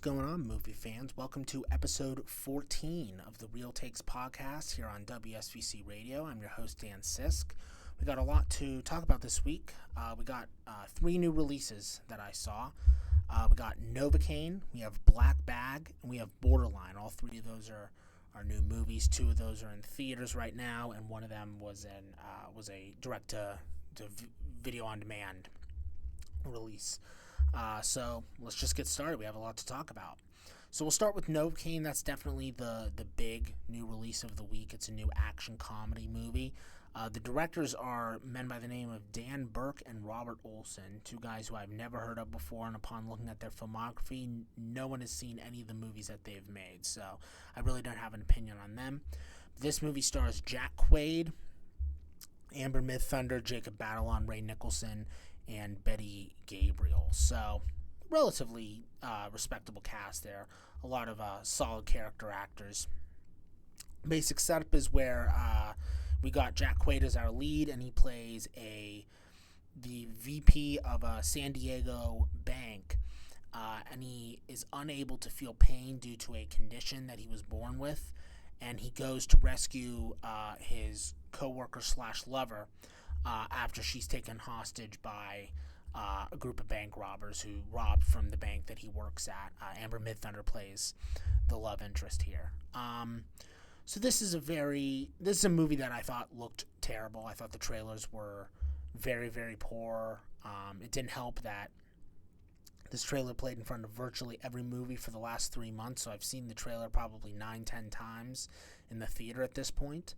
going on, movie fans? Welcome to episode 14 of the Real Takes podcast here on WSVC Radio. I'm your host, Dan Sisk. We got a lot to talk about this week. We got three new releases that I saw. We got Novocaine, we have Black Bag, and we have Borderline. All three of those are new movies. Two of those are in theaters right now, and one of them was a direct-to-video on demand release. So let's just get started. We have a lot to talk about. So we'll start with Novocaine. That's definitely the big new release of the week. It's a new action comedy movie. The directors are men by the name of Dan Burke and Robert Olson, two guys who I've never heard of before, and upon looking at their filmography, no one has seen any of the movies that they've made, so I really don't have an opinion on them. This movie stars Jack Quaid, Amber Midthunder, Jacob Batalon, Ray Nicholson, and Betty Gabriel. So, relatively respectable cast there. A lot of solid character actors. Basic setup is where we got Jack Quaid as our lead, and he plays the VP of a San Diego bank, and he is unable to feel pain due to a condition that he was born with, and he goes to rescue his coworker / lover after she's taken hostage by a group of bank robbers who robbed from the bank that he works at. Amber Midthunder plays the love interest here. So this is a movie that I thought looked terrible. I thought the trailers were very, very poor. It didn't help that this trailer played in front of virtually every movie for the last 3 months, so I've seen the trailer probably 9-10 times in the theater at this point.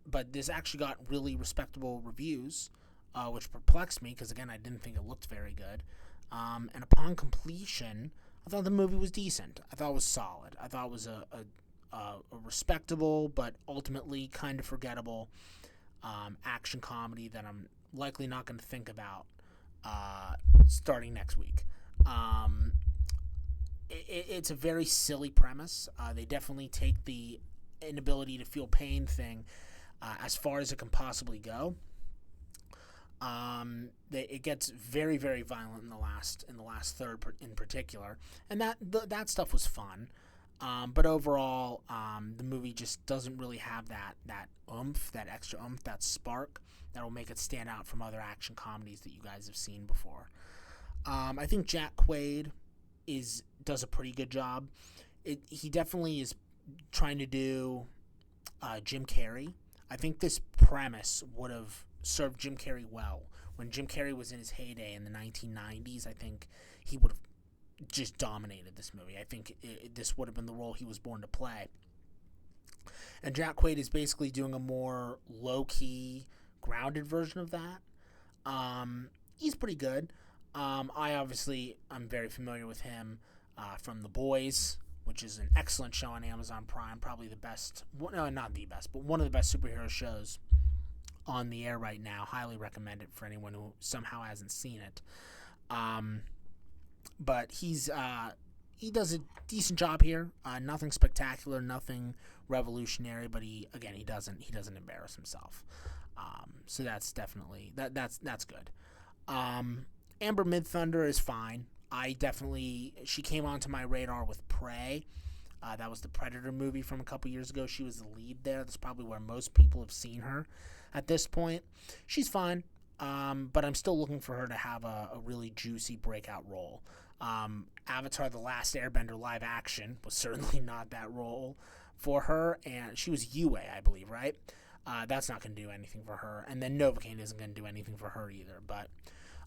But this actually got really respectable reviews, which perplexed me because, again, I didn't think it looked very good. And upon completion, I thought the movie was decent. I thought it was solid. I thought it was a respectable but ultimately kind of forgettable action comedy that I'm likely not going to think about starting next week. It's a very silly premise. They definitely take the inability to feel pain thing as far as it can possibly go. It gets very, very violent in the last third in particular, and that stuff was fun. But overall, the movie just doesn't really have that oomph, that extra oomph, that spark that will make it stand out from other action comedies that you guys have seen before. I think Jack Quaid does a pretty good job. He definitely is trying to do Jim Carrey. I think this premise would have served Jim Carrey well. When Jim Carrey was in his heyday in the 1990s, I think he would have just dominated this movie. I think this would have been the role he was born to play. And Jack Quaid is basically doing a more low-key, grounded version of that. He's pretty good. I'm very familiar with him from The Boys, which is an excellent show on Amazon Prime, probably the best, no, not the best, but one of the best superhero shows on the air right now. Highly recommend it for anyone who somehow hasn't seen it. But he does a decent job here. Nothing spectacular, nothing revolutionary, but he doesn't embarrass himself. So that's definitely that's good. Amber Midthunder is fine. She came onto my radar with Prey. That was the Predator movie from a couple years ago. She was the lead there. That's probably where most people have seen her at this point. She's fine, but I'm still looking for her to have a really juicy breakout role. Avatar: The Last Airbender live action was certainly not that role for her, and she was Yue, I believe, right? That's not going to do anything for her, and then Novocaine isn't going to do anything for her either, but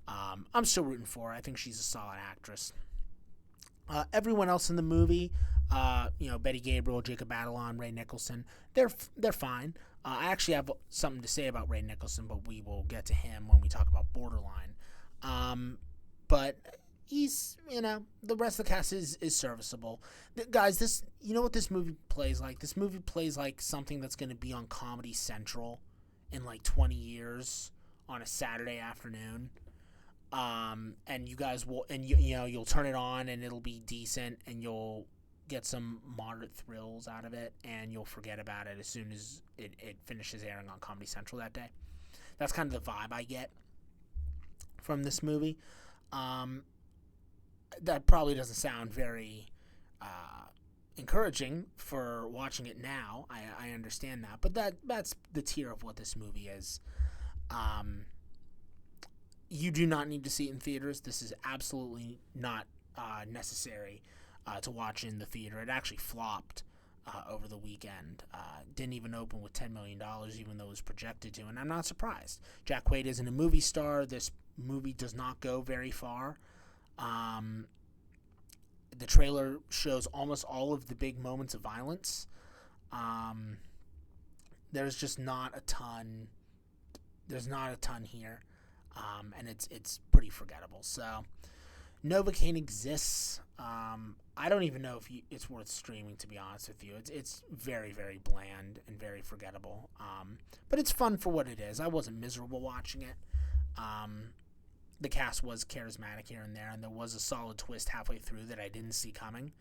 I'm still rooting for her. I think she's a solid actress. Everyone else in the movie, Betty Gabriel, Jacob Batalon, Ray Nicholson, they're fine. I actually have something to say about Ray Nicholson, but we will get to him when we talk about Borderline. But he's, the rest of the cast is serviceable. Guys, you know what this movie plays like? This movie plays like something that's going to be on Comedy Central in like 20 years on a Saturday afternoon. And you guys will, and you'll turn it on and it'll be decent and you'll get some moderate thrills out of it and you'll forget about it as soon as it finishes airing on Comedy Central that day. That's kind of the vibe I get from this movie. that probably doesn't sound very encouraging for watching it now. I understand that, but that's the tier of what this movie is. You do not need to see it in theaters. This is absolutely not necessary to watch in the theater. It actually flopped over the weekend. Didn't even open with $10 million, even though it was projected to, and I'm not surprised. Jack Quaid isn't a movie star. This movie does not go very far. The trailer shows almost all of the big moments of violence. There's just not a ton. There's not a ton here, and it's pretty forgettable. So, Novocaine exists. I don't even know if it's worth streaming, to be honest with you. It's very, very bland and very forgettable. But it's fun for what it is. I wasn't miserable watching it. The cast was charismatic here and there, and there was a solid twist halfway through that I didn't see coming.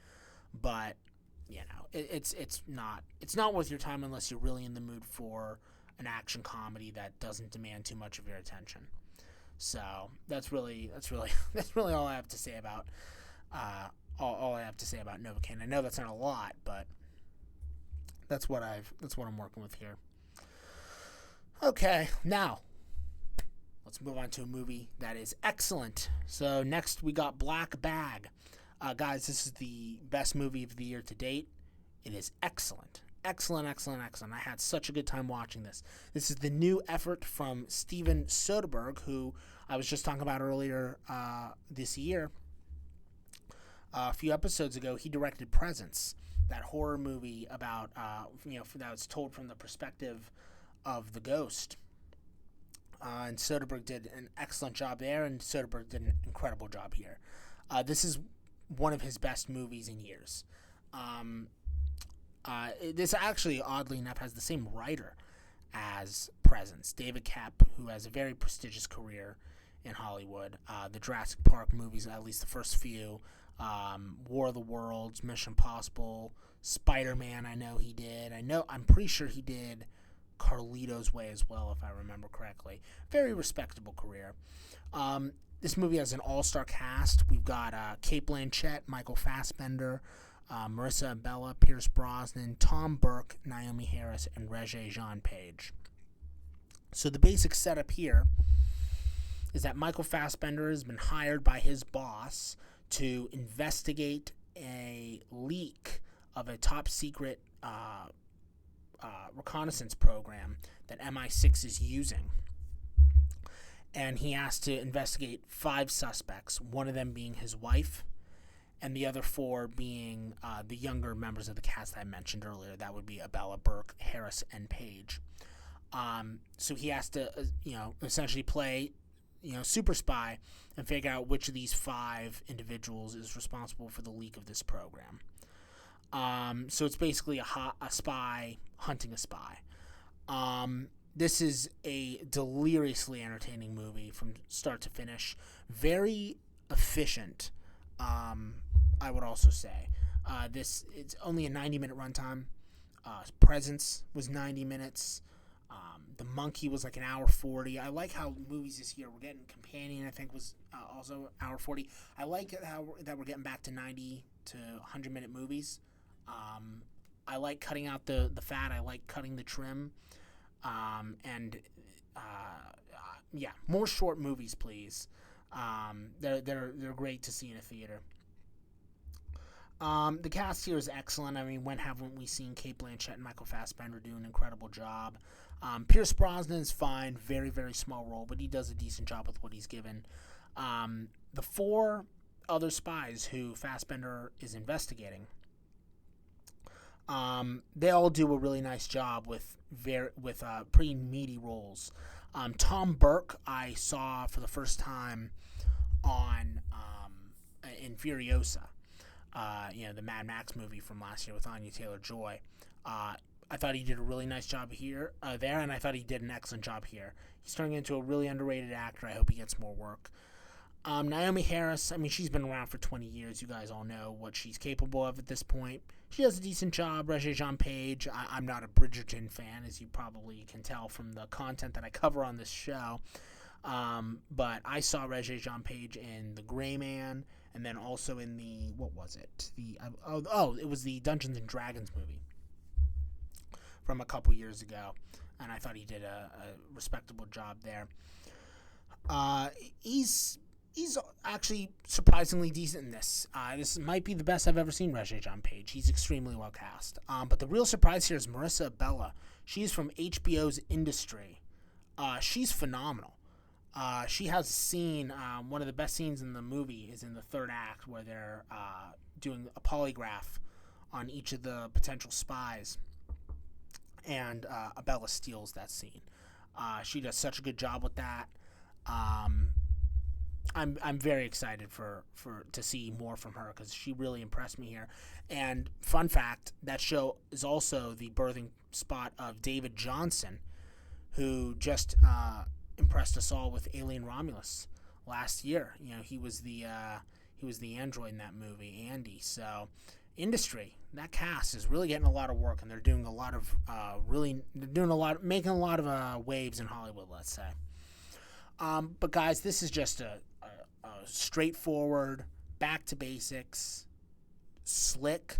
But it's not worth your time unless you're really in the mood for an action comedy that doesn't demand too much of your attention. So that's really all I have to say about all I have to say about Novocaine. I know that's not a lot, but that's what I'm working with here. Okay, now let's move on to a movie that is excellent. So next we got Black Bag. Guys, this is the best movie of the year to date. It is excellent. Excellent. I had such a good time watching this. This is the new effort from Steven Soderbergh, who I was just talking about earlier this year. A few episodes ago, he directed Presence, that horror movie about, that was told from the perspective of the ghost. And Soderbergh did an excellent job there, and Soderbergh did an incredible job here. This is one of his best movies in years. This actually, oddly enough, has the same writer as Presence, David Koepp, who has a very prestigious career in Hollywood. The Jurassic Park movies, at least the first few, War of the Worlds, Mission Impossible, Spider-Man, I know he did. I'm pretty sure he did Carlito's Way as well, if I remember correctly. Very respectable career. This movie has an all-star cast. We've got Cate Blanchett, Michael Fassbender, Marissa Abela, Pierce Brosnan, Tom Burke, Naomi Harris, and Regé-Jean Page. So the basic setup here is that Michael Fassbender has been hired by his boss to investigate a leak of a top-secret reconnaissance program that MI6 is using. And he has to investigate 5 suspects, one of them being his wife, and the other 4 being the younger members of the cast I mentioned earlier. That would be Abela, Burke, Harris, and Page. So he has to, essentially play, super spy and figure out which of these 5 individuals is responsible for the leak of this program. So it's basically a spy hunting a spy. This is a deliriously entertaining movie from start to finish. Very efficient, I would also say. It's only a 90-minute runtime. Presence was 90 minutes. The Monkey was like an hour 40. I like how movies this year, we're getting Companion, I think, was also hour 40. I like that we're getting back to 90 to 100-minute movies. I like cutting out the fat. I like cutting the trim. More short movies, please. They're great to see in a theater. The cast here is excellent. I mean, when haven't we seen Cate Blanchett and Michael Fassbender do an incredible job? Pierce Brosnan is fine, very, very small role, but he does a decent job with what he's given. The 4 other spies who Fassbender is investigating, they all do a really nice job with pretty meaty roles. Tom Burke I saw for the first time in Furiosa, the Mad Max movie from last year with Anya Taylor-Joy. I thought he did a really nice job there, and I thought he did an excellent job here. He's turning into a really underrated actor. I hope he gets more work. Naomi Harris, I mean, she's been around for 20 years. You guys all know what she's capable of at this point. She does a decent job. Regé-Jean Page, I'm not a Bridgerton fan, as you probably can tell from the content that I cover on this show. But I saw Regé-Jean Page in The Gray Man and then also in the, what was it? It was the Dungeons and Dragons movie from a couple years ago, and I thought he did a respectable job there. He's actually surprisingly decent in this. This might be the best I've ever seen Regé-Jean Page. He's extremely well cast. But the real surprise here is Marissa Abela. She's from HBO's Industry. She's phenomenal. She has a scene, one of the best scenes in the movie is in the third act where they're doing a polygraph on each of the potential spies. And Abela steals that scene. She does such a good job with that. I'm very excited for to see more from her because she really impressed me here. And fun fact, that show is also the birthing spot of David Johnson, who just impressed us all with Alien Romulus last year. You know, he was the android in that movie, Andy. So, Industry, that cast is really getting a lot of work, and they're doing a lot of making a lot of waves in Hollywood, let's say. But guys, this is just a straightforward, back to basics, slick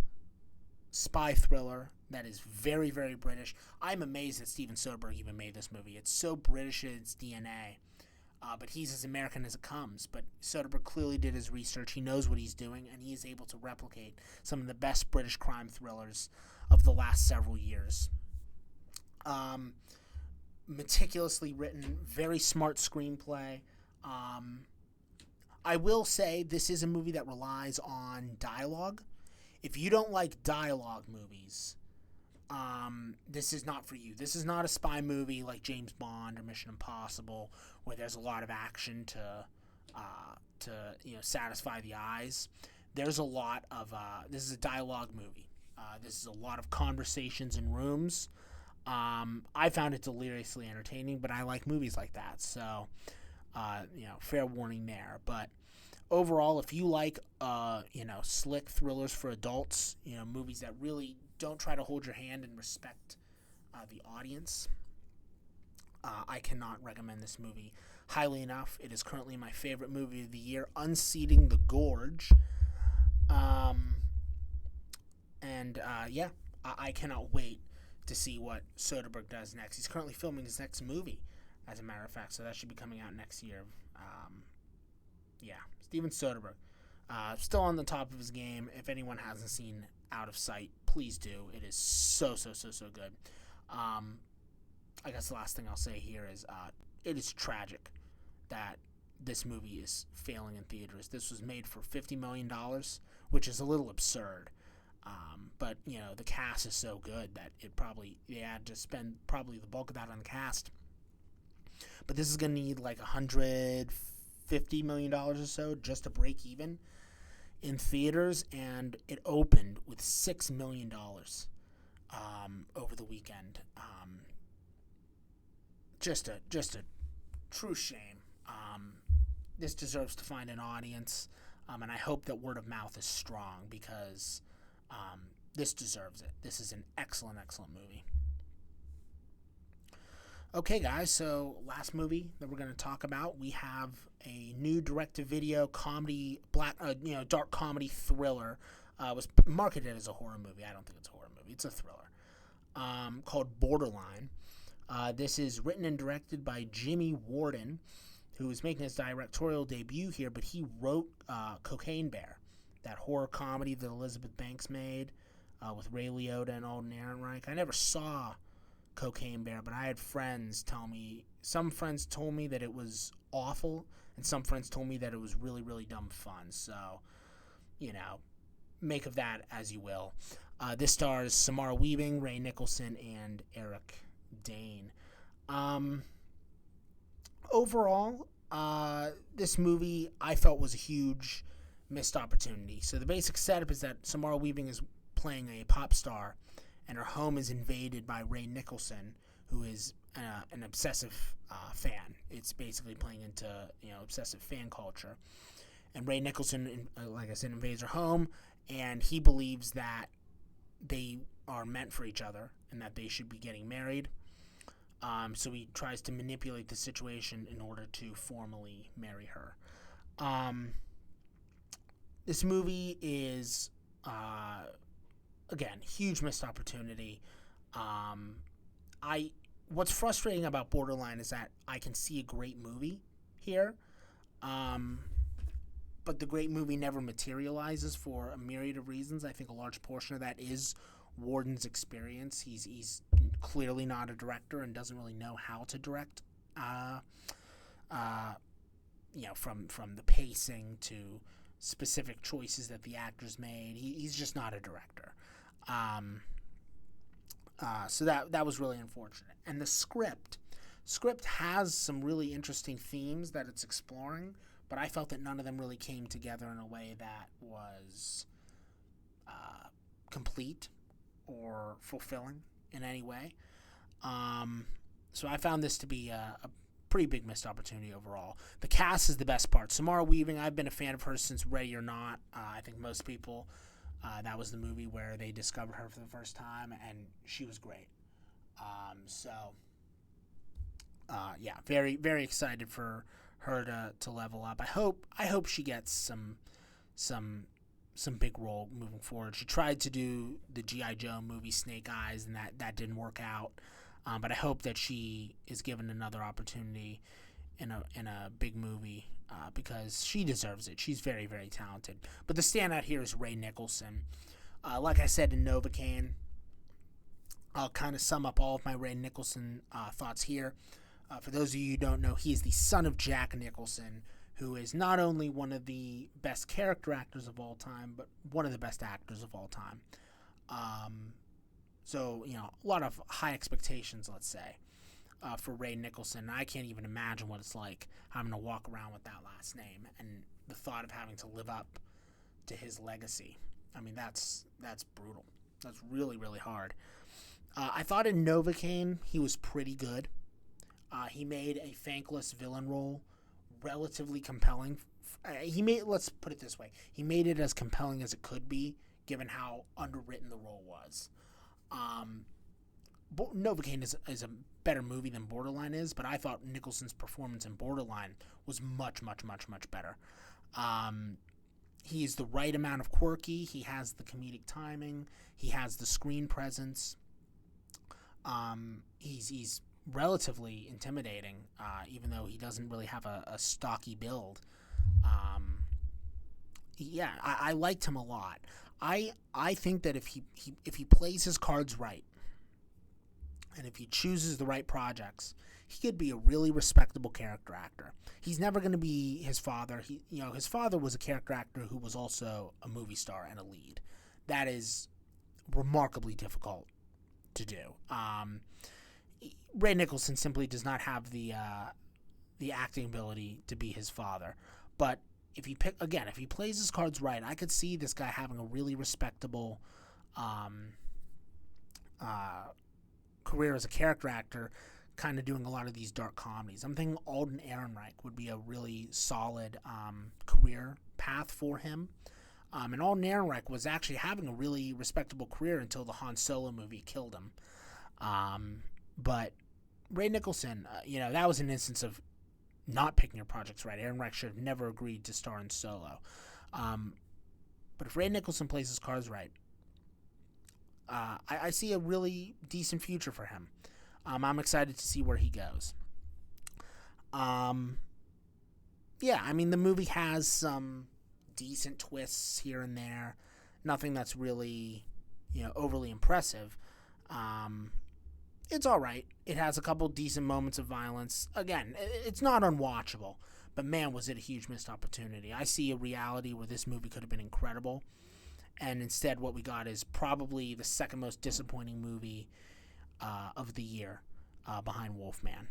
spy thriller that is very, very British. I'm amazed that Steven Soderbergh even made this movie. It's so British in its DNA, but he's as American as it comes. But Soderbergh clearly did his research. He knows what he's doing, and he is able to replicate some of the best British crime thrillers of the last several years. Meticulously written, very smart screenplay. I will say this is a movie that relies on dialogue. If you don't like dialogue movies, this is not for you. This is not a spy movie like James Bond or Mission Impossible, where there's a lot of action to satisfy the eyes. There's a lot of this is a dialogue movie. This is a lot of conversations in rooms. I found it deliriously entertaining, but I like movies like that, so fair warning there. But overall, if you like slick thrillers for adults, movies that really don't try to hold your hand and respect the audience, I cannot recommend this movie highly enough. It is currently my favorite movie of the year, unseating the Gorge. I cannot wait to see what Soderbergh does next. He's currently filming his next movie, as a matter of fact, so that should be coming out next year. Steven Soderbergh, still on the top of his game. If anyone hasn't seen Out of Sight, please do. It is so good. I guess the last thing I'll say here is it is tragic that this movie is failing in theaters. This was made for $50 million, which is a little absurd. But the cast is so good that they had to spend probably the bulk of that on the cast. But this is going to need like $150 million or so just to break even in theaters, and it opened with $6 million over the weekend. Just a true shame. This deserves to find an audience, and I hope that word of mouth is strong because this deserves it. This is an excellent movie. Okay, guys, so last movie that we're going to talk about, we have a new direct-to-video comedy, dark comedy thriller. It was marketed as a horror movie. I don't think it's a horror movie. It's a thriller called Borderline. This is written and directed by Jimmy Warden, who is making his directorial debut here, but he wrote Cocaine Bear, that horror comedy that Elizabeth Banks made with Ray Liotta and Alden Ehrenreich. I never saw Cocaine Bear, but I had friends tell me, some friends told me that it was awful, and some friends told me that it was really, really dumb fun. So, make of that as you will. This stars Samara Weaving, Ray Nicholson, and Eric Dane. Overall, this movie I felt was a huge missed opportunity. So the basic setup is that Samara Weaving is playing a pop star, and her home is invaded by Ray Nicholson, who is an obsessive fan. It's basically playing into obsessive fan culture. And Ray Nicholson, like I said, invades her home, and he believes that they are meant for each other and that they should be getting married. So he tries to manipulate the situation in order to formally marry her. This movie is, again, huge missed opportunity. Um, I What's frustrating about Borderline is that I can see a great movie here, um, but the great movie never materializes for a myriad of reasons. I think a large portion of that is Warden's experience. He's clearly not a director and doesn't really know how to direct. Uh, uh, from the pacing to specific choices that the actors made, he's just not a director. Um, so that was really unfortunate. And the script has some really interesting themes that it's exploring, but I felt that none of them really came together in a way that was complete or fulfilling in any way. So I found this to be a pretty big missed opportunity overall. The cast is the best part. Samara Weaving, I've been a fan of hers since Ready or Not. I think most people, that was the movie where they discovered her for the first time, and she was great. Yeah, very, very excited for her to level up. I hope she gets some big role moving forward. She tried to do the G.I. Joe movie Snake Eyes, and that didn't work out. But I hope that she is given another opportunity in a big movie because she deserves it. She's very, very talented. But the standout here is Ray Nicholson. Like I said in Novocaine, I'll kind of sum up all of my Ray Nicholson thoughts here. For those of you who don't know, he is the son of Jack Nicholson, who is not only one of the best character actors of all time, but one of the best actors of all time. So, a lot of high expectations, let's say, for Ray Nicholson. I can't even imagine what it's like having to walk around with that last name and the thought of having to live up to his legacy. I mean, that's brutal. That's really, really hard. I thought in Novocaine he was pretty good. He made a thankless villain role relatively compelling. Let's put it this way, he made it as compelling as it could be, given how underwritten the role was. Novocaine is a better movie than Borderline is, but I thought Nicholson's performance in Borderline was much, much, much, much better. He's the right amount of quirky. He has the comedic timing. He has the screen presence. He's relatively intimidating, even though he doesn't really have a stocky build. I liked him a lot. I think that if he plays his cards right, and if he chooses the right projects, he could be a really respectable character actor. He's never going to be his father. His father was a character actor who was also a movie star and a lead. That is remarkably difficult to do. Ray Nicholson simply does not have the acting ability to be his father. But if he plays his cards right, I could see this guy having a really respectable career as a character actor, kind of doing a lot of these dark comedies. I'm thinking Alden Ehrenreich would be a really solid career path for him. And Alden Ehrenreich was actually having a really respectable career until the Han Solo movie killed him. But Ray Nicholson, that was an instance of not picking your projects right. Ehrenreich should have never agreed to star in Solo. But if Ray Nicholson plays his cards right, I see a really decent future for him. I'm excited to see where he goes. The movie has some decent twists here and there. Nothing that's really, overly impressive. It's all right. It has a couple decent moments of violence. Again, it's not unwatchable, but man, was it a huge missed opportunity. I see a reality where this movie could have been incredible, and instead what we got is probably the second most disappointing movie of the year, behind Wolfman.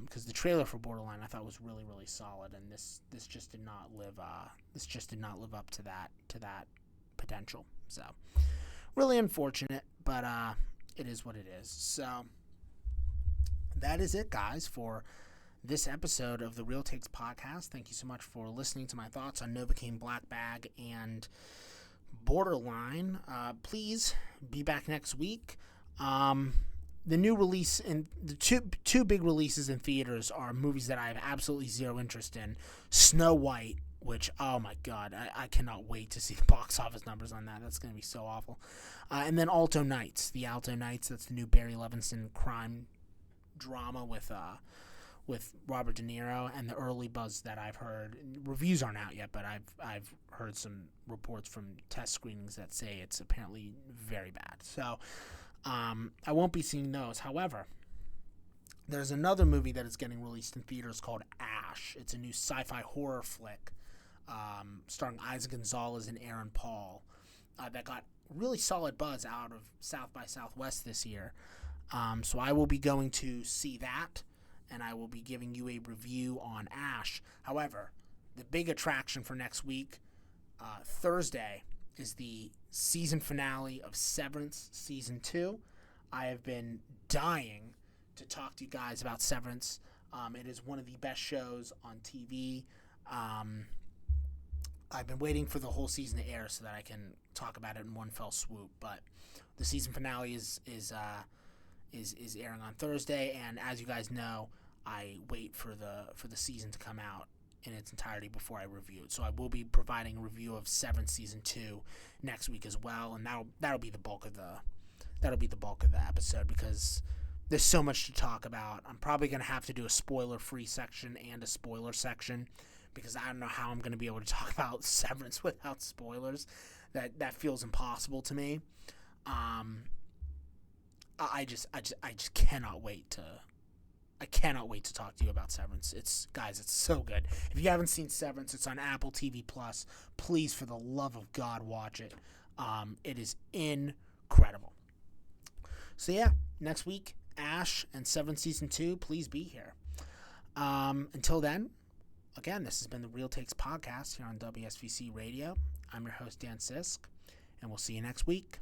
Because the trailer for Borderline I thought was really, really solid, and this just did not live up to that potential. So really unfortunate, but it is what it is. So that is it, guys, for this episode of the Real Takes podcast. Thank you so much for listening to my thoughts on Novocaine, Black Bag, and Borderline. Please be back next week. The new release in the two big releases in theaters are movies that I have absolutely zero interest in. Snow White which, oh my god, I cannot wait to see the box office numbers on that. That's going to be so awful. And then Alto Nights, that's the new Barry Levinson crime drama with Robert De Niro, and the early buzz that I've heard, reviews aren't out yet, but I've heard some reports from test screenings that say it's apparently very bad. So I won't be seeing those. However, there's another movie that is getting released in theaters called Ash. It's a new sci-fi horror flick starring Isaac Gonzalez and Aaron Paul that got really solid buzz out of South by Southwest this year. So I will be going to see that, and I will be giving you a review on Ash. However, the big attraction for next week, Thursday, is the season finale of Severance Season 2. I have been dying to talk to you guys about Severance. It is one of the best shows on TV. I've been waiting for the whole season to air so that I can talk about it in one fell swoop, but the season finale is airing on Thursday, and as you guys know, I wait for the season to come out in its entirety before I review it. So I will be providing a review of Severance Season 2 next week as well, and that'll be the bulk of the episode because there's so much to talk about. I'm probably going to have to do a spoiler-free section and a spoiler section because I don't know how I'm going to be able to talk about Severance without spoilers. That feels impossible to me. I just cannot wait to talk to you about Severance. It's so good. If you haven't seen Severance, it's on Apple TV Plus. Please, for the love of God, watch it. It is incredible. So yeah, next week, Ash and Severance Season 2, please be here. Until then, again, this has been the Real Takes Podcast here on WSVC Radio. I'm your host, Dan Sisk, and we'll see you next week.